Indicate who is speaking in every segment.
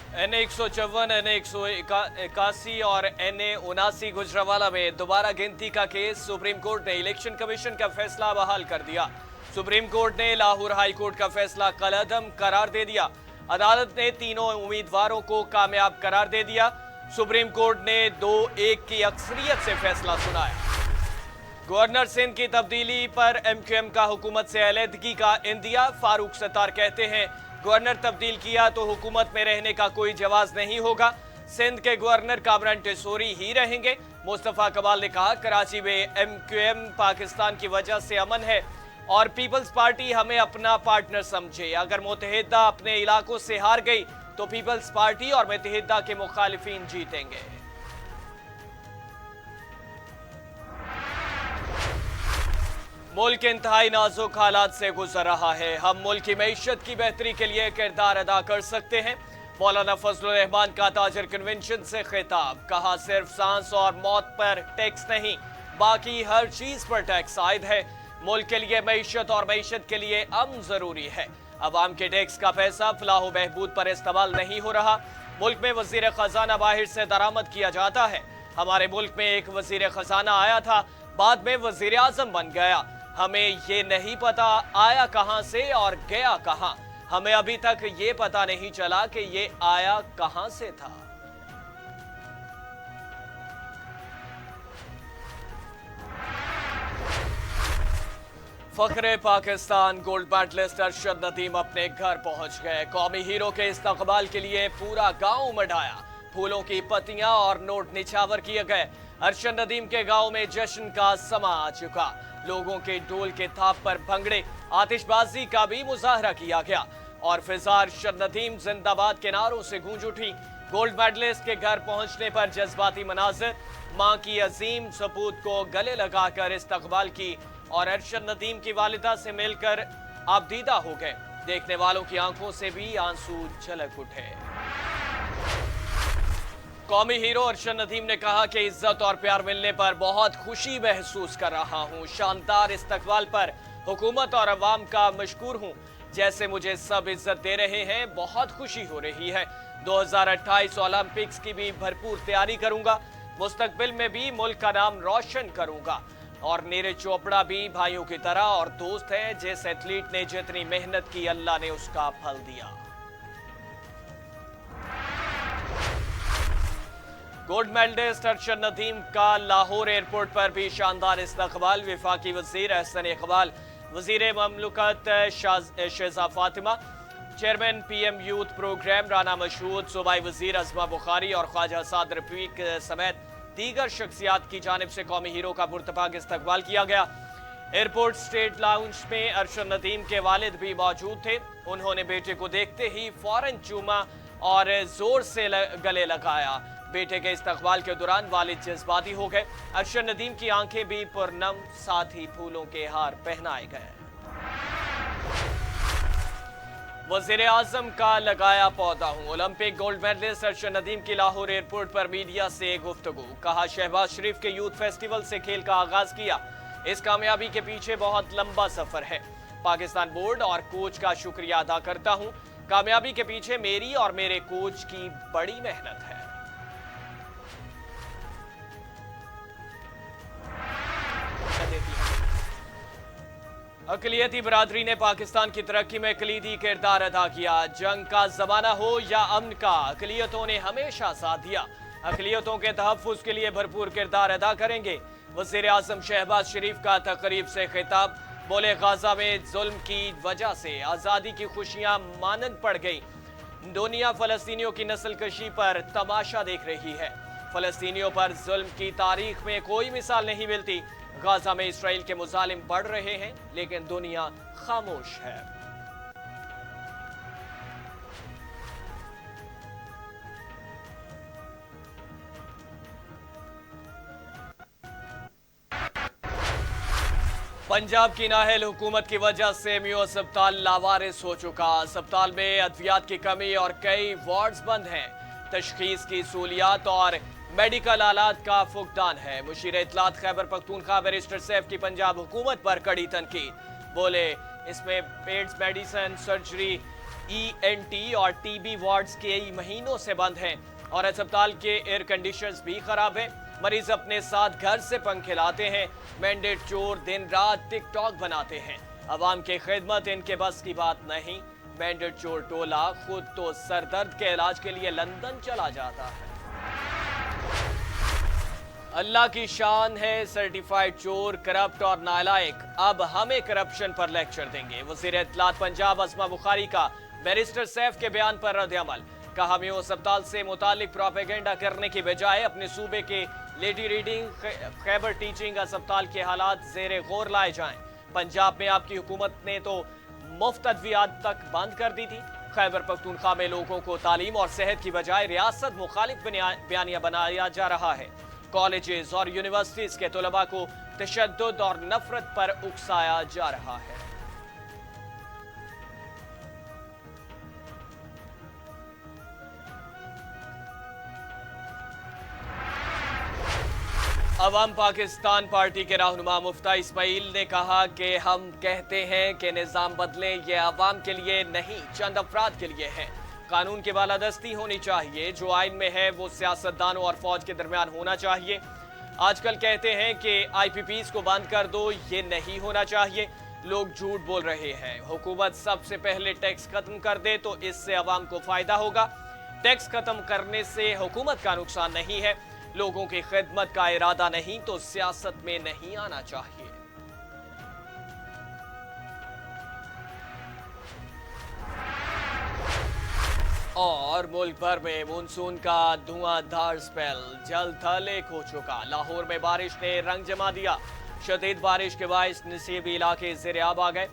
Speaker 1: NA 154, NA 181 और NA 79 Gujranwala में दोबारा गिनती का केस। सुप्रीम कोर्ट ने इलेक्शन कमीशन का फैसला बहाल कर दिया। सुप्रीम कोर्ट ने लाहौर हाई कोर्ट का फैसला कलअदम करार दे दिया। अदालत ने तीनों उम्मीदवारों को कामयाब करार दे दिया। सुप्रीम कोर्ट ने 2-1 की अक्सरियत से फैसला सुनाया। गवर्नर सिंध की तब्दीली पर MQM का हुकूमत से अलहदगी का इंदिया। फारूक सत्तार कहते हैं, गवर्नर तब्दील किया तो हुकूमत में रहने का कोई जवाज नहीं होगा। सिंध के गवर्नर कामरान टेसोरी ही रहेंगे। मुस्तफा कमाल ने कहा, कराची में MQM पाकिस्तान की वजह से अमन है और पीपल्स पार्टी हमें अपना पार्टनर समझे। अगर मुत्तहिदा अपने इलाकों से हार गई तो पीपल्स पार्टी और मुत्तहिदा के मुखालिफिन जीतेंगे। मुल्क इंतहाई नाजुक हालात से गुजर रहा है। हम मुल्क की मईशत की बेहतरी के लिए किरदार अदा कर सकते हैं। मौलाना फजलुर रहमान का ताजर कन्वेंशन से खिताब। कहा, सिर्फ सांस और मौत पर टैक्स नहीं, बाकी हर चीज पर टैक्स आयद है। मुल्क के लिए मईशत और मईशत के लिए अमन जरूरी है। अवाम के टैक्स का पैसा फलाह बहबूद पर इस्तेमाल नहीं हो रहा। मुल्क में वजीर खजाना बाहर से दरामद किया जाता है। हमारे मुल्क में एक वजीर खजाना आया था, बाद में वजीर आजम बन गया। हमें ये नहीं पता आया कहां से और गया कहां। हमें अभी तक ये पता नहीं चला कि ये आया कहां से था। फखरे पाकिस्तान गोल्ड मेडलिस्ट अरशद नदीम अपने घर पहुंच गए। कौमी हीरो के इस्तकबाल के लिए पूरा गांव उमड़ आया। फूलों की पत्तियां और नोट निछावर किए गए। अरशद नदीम के गांव में जश्न का समा आ चुका। लोगों के ढोल के थाप पर भंगड़े, आतिशबाजी का भी मुजाहरा किया गया और फिजा अरशद नदीम जिंदाबाद के नारों से गूंज उठी। गोल्ड मेडलिस्ट के घर पहुंचने पर जज्बाती मनाजिर। मां की अजीम सपूत को गले लगाकर इस्तकबाल की और अरशद नदीम की वालिदा से मिलकर आबदीदा हो गए। देखने वालों की आंखों से भी आंसू झलक उठे। कौमी हीरो अरशद नदीम ने कहा कि इज्जत और प्यार मिलने पर बहुत खुशी महसूस कर रहा हूं। शानदार इस्तकबाल पर हुकूमत और अवाम का मशकूर हूं। जैसे मुझे सब इज्जत दे रहे हैं, बहुत खुशी हो रही है। 2028 ओलंपिक्स की भी भरपूर तैयारी करूंगा। मुस्तकबिल में भी मुल्क का नाम रोशन करूंगा। और नीरज चोपड़ा भी भाइयों की तरह और दोस्त है। जिस एथलीट ने जितनी मेहनत की, अल्लाह ने उसका फल दिया। गोल्ड मेडलिस्ट अरशद नदीम का लाहौर एयरपोर्ट पर भी शानदार इस्तकबाल। वफाकी वजीर अहसन इकबाल, वजीर ममलकत Shaza Fatima, chairman PM youth program Rana Mashhood, सूबाई वजीर अजमा बुखारी और ख्वाजा साद रफीक समेत दीगर शख्सियात की जानिब से कौमी हीरो का पुरतपाक इस्तकबाल किया गया। एयरपोर्ट स्टेट लाउंज में अरशद नदीम के वालिद भी मौजूद थे। उन्होंने बेटे को देखते ही फौरन चूमा और जोर से गले लगाया। बेटे के इस्तकबाल के दौरान वालिद जज्बाती हो गए। अरशद नदीम की आंखें भी पुरनम, साथ ही फूलों के हार पहनाए गए। वजीर आजम का लगाया पौधा हूं। Olympic gold medallist Arshad Nadeem की लाहौर एयरपोर्ट पर मीडिया से गुफ्तगू। कहा, शहबाज शरीफ के यूथ फेस्टिवल से खेल का आगाज किया। इस कामयाबी के पीछे बहुत लंबा सफर है। पाकिस्तान बोर्ड और कोच का शुक्रिया अदा करता हूं। कामयाबी के पीछे मेरी और मेरे कोच की बड़ी मेहनत है। अकलियती बरादरी ने पाकिस्तान की तरक्की में कलीदी किरदार अदा किया। जंग का जमाना हो या अमन का, अकलियतों ने हमेशा साथ दिया। अकलियतों के तहफ्फुज़ के लिए भरपूर किरदार अदा करेंगे। वज़ीर आज़म शहबाज शरीफ का तकरीब से खिताब। बोले, गाजा में जुल्म की वजह से आज़ादी की खुशियां मानंद पड़ गई। दुनिया फ़लस्तीनियों की नस्ल कशी पर तमाशा देख रही है। फ़लस्तीनियों पर जुल्म की तारीख में कोई मिसाल नहीं मिलती। गाजा में इसराइल के मुजालिम बढ़ रहे हैं, लेकिन दुनिया खामोश है। पंजाब की नाहल हुकूमत की वजह से मियो अस्पताल लावारिस हो चुका। अस्पताल में अद्वियात की कमी और कई वार्ड्स बंद हैं। तशखीस की सहूलियात और मेडिकल आलात का फुकदान है। मुशीर इत्तलात खैबर पख्तूनख्वा बैरिस्टर सैफ की पंजाब हुकूमत पर कड़ी तनकीद। बोले, इसमें पेड्स, मेडिसन, सर्जरी ENT और TB वार्ड्स कई महीनों से बंद हैं और अस्पताल के एयर कंडीशनर्स भी खराब हैं। मरीज अपने साथ घर से पंखे लाते हैं। मैंडेट चोर दिन रात टिकटॉक बनाते हैं। अवाम की खिदमत इनके बस की बात नहीं। मैंडेट चोर टोला खुद तो सरदर्द के इलाज के लिए लंदन चला जाता है। अल्लाह की शान है सर्टिफाइड चोर, करप्ट और नालायक अब हमें करप्शन पर लेक्चर देंगे। वज़ीर इत्तलात पंजाब अस्मा बुखारी का बैरिस्टर सैफ के बयान पर रद्द-ए-अमल। कहा मेयोस अस्पताल से मुतालिक प्रोपेगेंडा करने की बजाय अपने सूबे के लेडी रीडिंग खैबर टीचिंग अस्पताल के हालात ज़ेरे गौर लाए जाएं। पंजाब में आपकी हुकूमत ने तो मुफ्त अद्वियात तक बंद कर दी थी। खैबर पख्तूनख्वा में लोगों को तालीम और सेहत की बजाय रियासत मुखालिफ बयानिया बनाया जा रहा है। कॉलेजेस और यूनिवर्सिटीज के तलबा को तशद्दुद और नफरत पर उकसाया जा रहा है। अवाम पाकिस्तान पार्टी के रहनुमा मुफ्ता इस्माइल ने कहा कि हम कहते हैं कि निज़ाम बदले, ये अवाम के लिए नहीं चंद अफराद के लिए है। कानून की बालादस्ती होनी चाहिए, जो आइन में है वो सियासतदानों और फौज के दरमियान होना चाहिए। आजकल कहते हैं कि IPPs को बंद कर दो, ये नहीं होना चाहिए। लोग झूठ बोल रहे हैं। हुकूमत सबसे पहले टैक्स खत्म कर दे तो इससे अवाम को फायदा होगा। टैक्स खत्म करने से हुकूमत का नुकसान नहीं है। लोगों की खिदमत का इरादा नहीं तो सियासत में नहीं आना चाहिए। और मुल्क भर में मानसून का धुआंधार स्पेल जल्द थलेक हो चुका। लाहौर में बारिश ने रंग जमा दिया। शदीद बारिश के बायस नसीबी इलाके ज़ेरे-आब आ गए।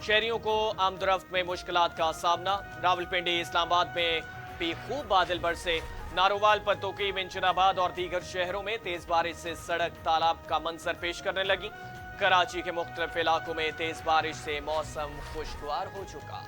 Speaker 1: शहरियों को आमदरफ्त में मुश्किलात का सामना। रावलपिंडी इस्लामाबाद में भी खूब बादल बरसे। नारोवाल, पतोकी, मिंचनाबाद और दीगर शहरों में तेज बारिश से सड़क तालाब का मंजर पेश करने लगी। कराची के मुख्तलिफ इलाकों में तेज बारिश से मौसम खुशगवार हो चुका।